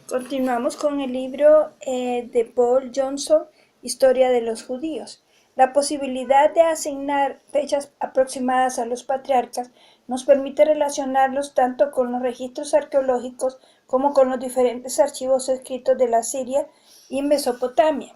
Continuamos con el libro de Paul Johnson, Historia de los Judíos. La posibilidad de asignar fechas aproximadas a los patriarcas nos permite relacionarlos tanto con los registros arqueológicos como con los diferentes archivos escritos de la Siria y Mesopotamia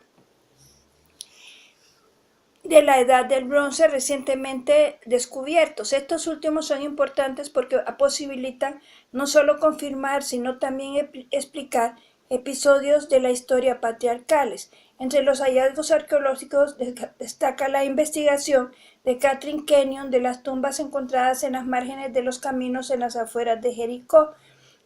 de la Edad del Bronce recientemente descubiertos. Estos últimos son importantes porque posibilitan no solo confirmar, sino también explicar episodios de la historia patriarcales. Entre los hallazgos arqueológicos destaca la investigación de Catherine Kenyon de las tumbas encontradas en las márgenes de los caminos en las afueras de Jericó,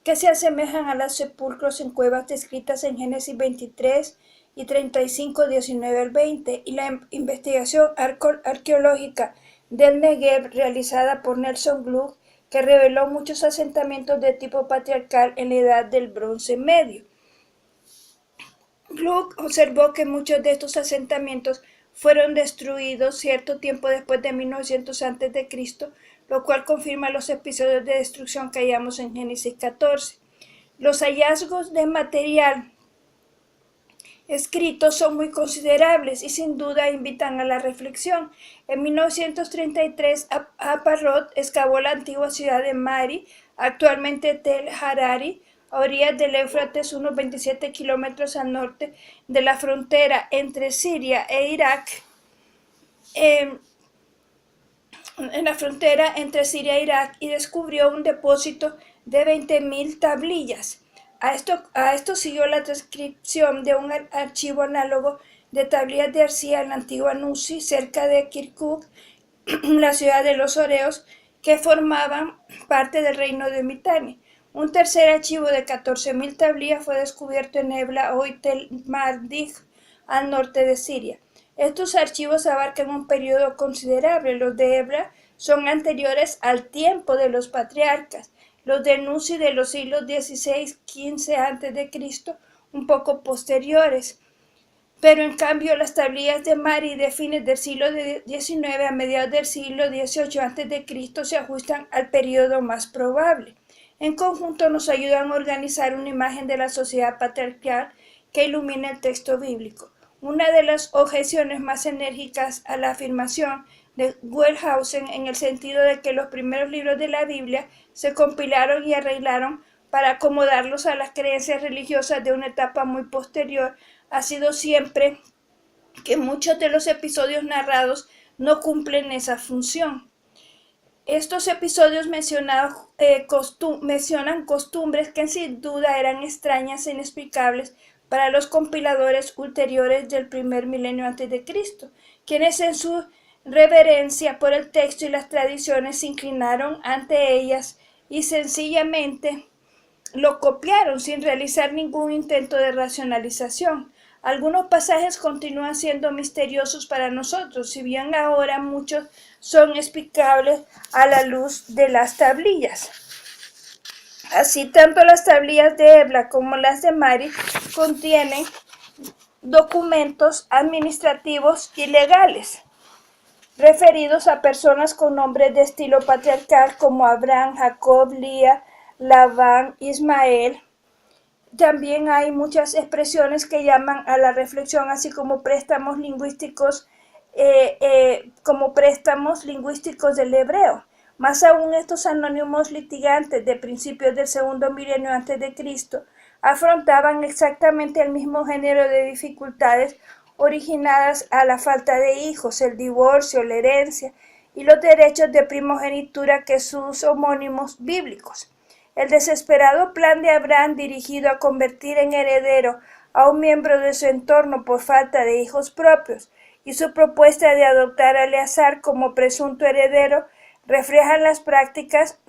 que se asemejan a los sepulcros en cuevas descritas en Génesis 23 y 35, 19 al 20, y la investigación arqueológica del Negev realizada por Nelson Gluck, que reveló muchos asentamientos de tipo patriarcal en la Edad del Bronce Medio. Gluck observó que muchos de estos asentamientos fueron destruidos cierto tiempo después de 1900 a.C., lo cual confirma los episodios de destrucción que hallamos en Génesis 14. Los hallazgos de material escritos son muy considerables y sin duda invitan a la reflexión. En 1933, Aparrot excavó la antigua ciudad de Mari, actualmente Tel Harari, a orillas del Éufrates, unos 27 kilómetros al norte de la frontera entre Siria e Irak. En la frontera entre Siria e Irak, y descubrió un depósito de 20.000 tablillas. A esto siguió la transcripción de un archivo análogo de tablillas de arcilla en la antigua Nusi, cerca de Kirkuk, la ciudad de los Oreos, que formaban parte del reino de Mitanni. Un tercer archivo de 14.000 tablillas fue descubierto en Ebla, hoy Tel Mardig, al norte de Siria. Estos archivos abarcan un periodo considerable. Los de Ebla son anteriores al tiempo de los patriarcas. Los de Nusi de los siglos XVI-XV a.C., un poco posteriores. Pero en cambio las tablillas de Mari de fines del siglo XIX a mediados del siglo XVIII a.C. se ajustan al periodo más probable. En conjunto nos ayudan a organizar una imagen de la sociedad patriarcal que ilumina el texto bíblico. Una de las objeciones más enérgicas a la afirmación de Wellhausen, en el sentido de que los primeros libros de la Biblia se compilaron y arreglaron para acomodarlos a las creencias religiosas de una etapa muy posterior, ha sido siempre que muchos de los episodios narrados no cumplen esa función. Estos episodios mencionan costumbres que sin duda eran extrañas e inexplicables para los compiladores ulteriores del primer milenio antes de Cristo, quienes en su reverencia por el texto y las tradiciones se inclinaron ante ellas y sencillamente lo copiaron sin realizar ningún intento de racionalización. Algunos pasajes continúan siendo misteriosos para nosotros, si bien ahora muchos son explicables a la luz de las tablillas. Así, tanto las tablillas de Ebla como las de Mari contienen documentos administrativos y legales referidos a personas con nombres de estilo patriarcal como Abraham, Jacob, Lía, Labán, Ismael. También hay muchas expresiones que llaman a la reflexión, así como préstamos lingüísticos del hebreo. Más aún, estos anónimos litigantes de principios del segundo milenio antes de Cristo afrontaban exactamente el mismo género de dificultades originadas a la falta de hijos, el divorcio, la herencia y los derechos de primogenitura que sus homónimos bíblicos. El desesperado plan de Abraham dirigido a convertir en heredero a un miembro de su entorno por falta de hijos propios y su propuesta de adoptar a Eleazar como presunto heredero reflejan las prácticas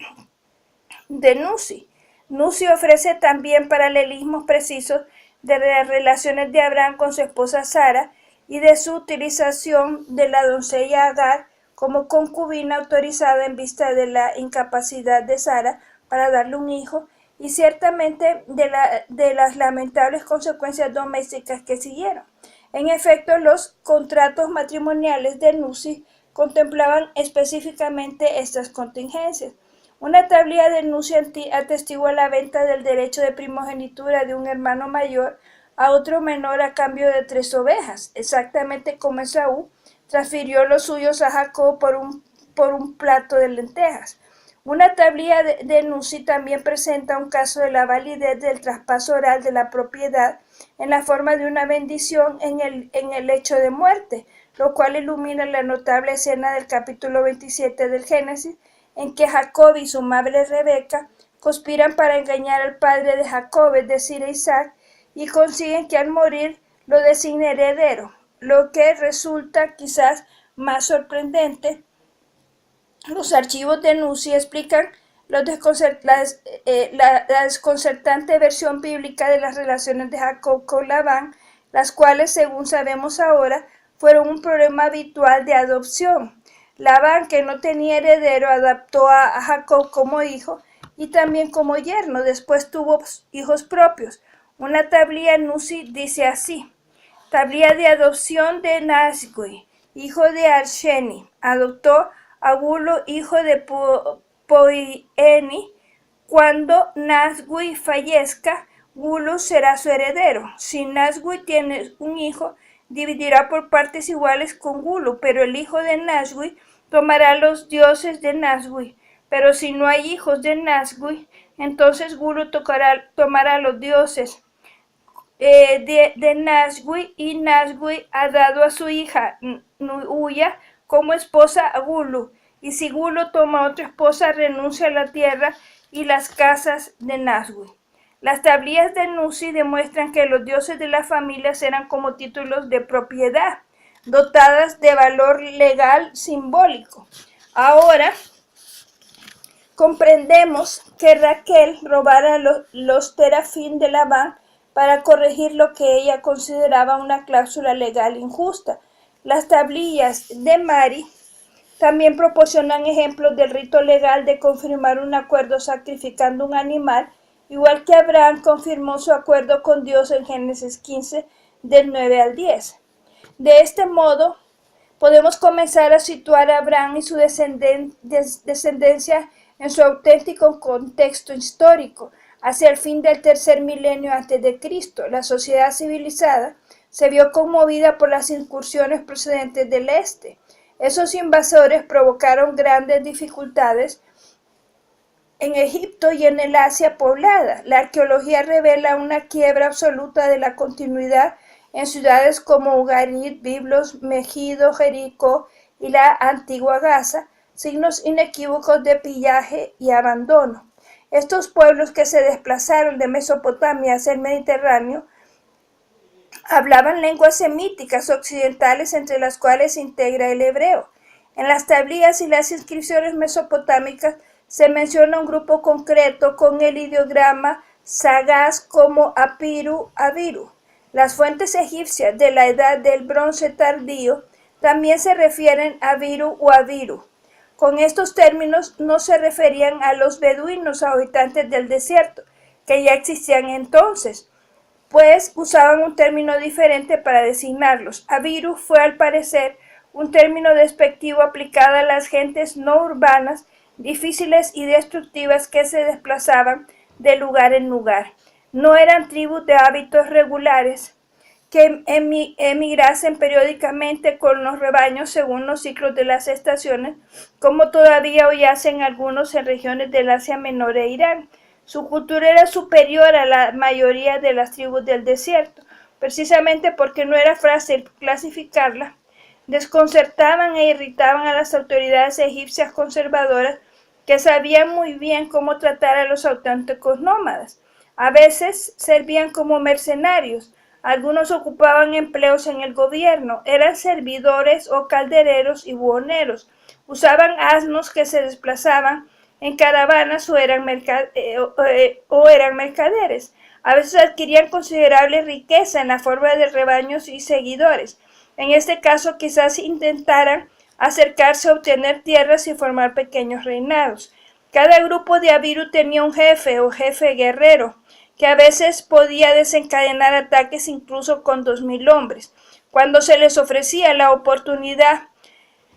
de Nusi. Nusi ofrece también paralelismos precisos de las relaciones de Abraham con su esposa Sara y de su utilización de la doncella Agar como concubina autorizada en vista de la incapacidad de Sara para darle un hijo, y ciertamente de las lamentables consecuencias domésticas que siguieron. En efecto, los contratos matrimoniales de Nusi contemplaban específicamente estas contingencias. Una tablilla de Nuzi atestigua la venta del derecho de primogenitura de un hermano mayor a otro menor a cambio de 3 ovejas, exactamente como Esaú transfirió los suyos a Jacob por un plato de lentejas. Una tablilla de Nuzi también presenta un caso de la validez del traspaso oral de la propiedad en la forma de una bendición en el hecho de muerte, lo cual ilumina la notable escena del capítulo 27 del Génesis, en que Jacob y su madre Rebeca conspiran para engañar al padre de Jacob, es decir, a Isaac, y consiguen que al morir lo designe heredero. Lo que resulta quizás más sorprendente, los archivos de Nuzi explican la desconcertante versión bíblica de las relaciones de Jacob con Labán, las cuales, según sabemos ahora, fueron un problema habitual de adopción. Labán, que no tenía heredero, adoptó a Jacob como hijo y también como yerno. Después tuvo hijos propios. Una tablilla Nuzi dice así: tablilla de adopción de Nazgui, hijo de Arsheni, adoptó a Gulo, hijo de Poieni. Cuando Nazgui fallezca, Gulo será su heredero. Si Nazgui tiene un hijo, dividirá por partes iguales con Gulo, pero el hijo de Nazgui tomará los dioses de Nazgui. Pero si no hay hijos de Nazgui, entonces Gulo tomará los dioses de Nazgui, y Nazgui ha dado a su hija Nuya como esposa a Gulo, y si Gulo toma otra esposa, renuncia a la tierra y las casas de Nazgui. Las tablillas de Nuzi demuestran que los dioses de las familias eran como títulos de propiedad, dotadas de valor legal simbólico. Ahora comprendemos que Raquel robara los terafín de Labán para corregir lo que ella consideraba una cláusula legal injusta. Las tablillas de Mari también proporcionan ejemplos del rito legal de confirmar un acuerdo sacrificando un animal, igual que Abraham confirmó su acuerdo con Dios en Génesis 15, del 9 al 10. De este modo, podemos comenzar a situar a Abraham y su descendencia en su auténtico contexto histórico. Hacia el fin del tercer milenio antes de Cristo, la sociedad civilizada se vio conmovida por las incursiones procedentes del este. Esos invasores provocaron grandes dificultades en Egipto y en el Asia poblada. La arqueología revela una quiebra absoluta de la continuidad en ciudades como Ugarit, Biblos, Megido, Jericó y la antigua Gaza, signos inequívocos de pillaje y abandono. Estos pueblos que se desplazaron de Mesopotamia hacia el Mediterráneo hablaban lenguas semíticas occidentales, entre las cuales se integra el hebreo. En las tablillas y las inscripciones mesopotámicas se menciona un grupo concreto con el ideograma sagaz como Apiru, Abiru. Las fuentes egipcias de la edad del bronce tardío también se refieren a Abiru o Abiru. Con estos términos no se referían a los beduinos, habitantes del desierto, que ya existían entonces, pues usaban un término diferente para designarlos. Abiru fue, al parecer, un término despectivo aplicado a las gentes no urbanas, difíciles y destructivas que se desplazaban de lugar en lugar. No eran tribus de hábitos regulares que emigrasen periódicamente con los rebaños según los ciclos de las estaciones, como todavía hoy hacen algunos en regiones del Asia Menor e Irán. Su cultura era superior a la mayoría de las tribus del desierto, precisamente porque no era fácil clasificarla. Desconcertaban e irritaban a las autoridades egipcias conservadoras, que sabían muy bien cómo tratar a los auténticos nómadas. A veces servían como mercenarios. Algunos ocupaban empleos en el gobierno, eran servidores o caldereros y buhoneros. Usaban asnos que se desplazaban en caravanas o eran mercaderes. A veces adquirían considerable riqueza en la forma de rebaños y seguidores. En este caso, quizás intentaran acercarse a obtener tierras y formar pequeños reinados. Cada grupo de Abiru tenía un jefe o jefe guerrero, que a veces podía desencadenar ataques incluso con 2000 hombres. Cuando se les ofrecía la oportunidad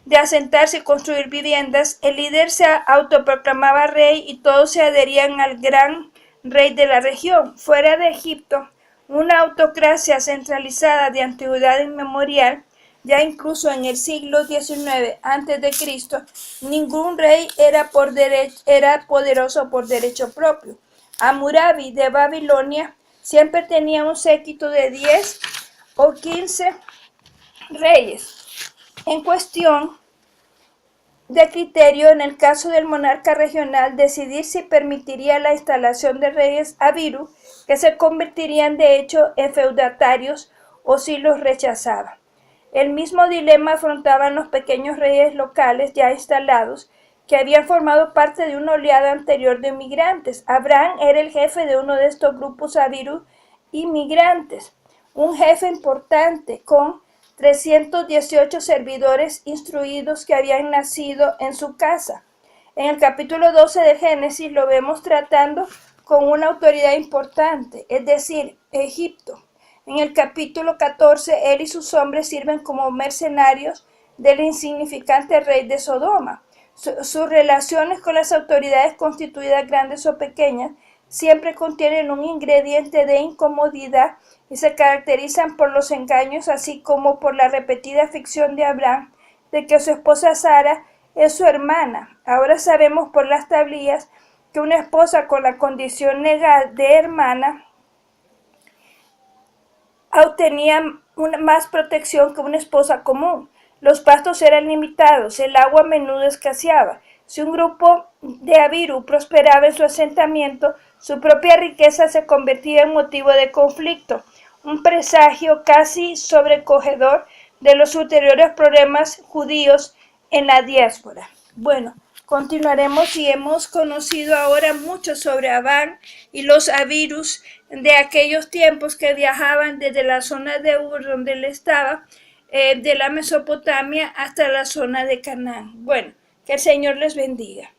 de asentarse y construir viviendas, el líder se autoproclamaba rey y todos se adherían al gran rey de la región. Fuera de Egipto, una autocracia centralizada de antigüedad inmemorial, ya incluso en el siglo XIX a.C., ningún rey era poderoso por derecho propio. Hammurabi de Babilonia siempre tenía un séquito de 10 o 15 reyes. En cuestión de criterio, en el caso del monarca regional, decidir si permitiría la instalación de reyes abiru, que se convertirían de hecho en feudatarios, o si los rechazaba. El mismo dilema afrontaban los pequeños reyes locales ya instalados, que habían formado parte de una oleada anterior de migrantes. Abraham era el jefe de uno de estos grupos abiru inmigrantes, un jefe importante con 318 servidores instruidos que habían nacido en su casa. En el capítulo 12 de Génesis lo vemos tratando con una autoridad importante, es decir, Egipto. En el capítulo 14, él y sus hombres sirven como mercenarios del insignificante rey de Sodoma. Sus relaciones con las autoridades constituidas, grandes o pequeñas, siempre contienen un ingrediente de incomodidad y se caracterizan por los engaños, así como por la repetida ficción de Abraham de que su esposa Sara es su hermana. Ahora sabemos por las tablillas que una esposa con la condición legal de hermana obtenía más protección que una esposa común. Los pastos eran limitados, el agua a menudo escaseaba. Si un grupo de abiru prosperaba en su asentamiento, su propia riqueza se convertía en motivo de conflicto, un presagio casi sobrecogedor de los ulteriores problemas judíos en la diáspora. Bueno, continuaremos y hemos conocido ahora mucho sobre Abán y los abirus de aquellos tiempos que viajaban desde la zona de Ur, donde él estaba, de la Mesopotamia hasta la zona de Canaán. Bueno, que el Señor les bendiga.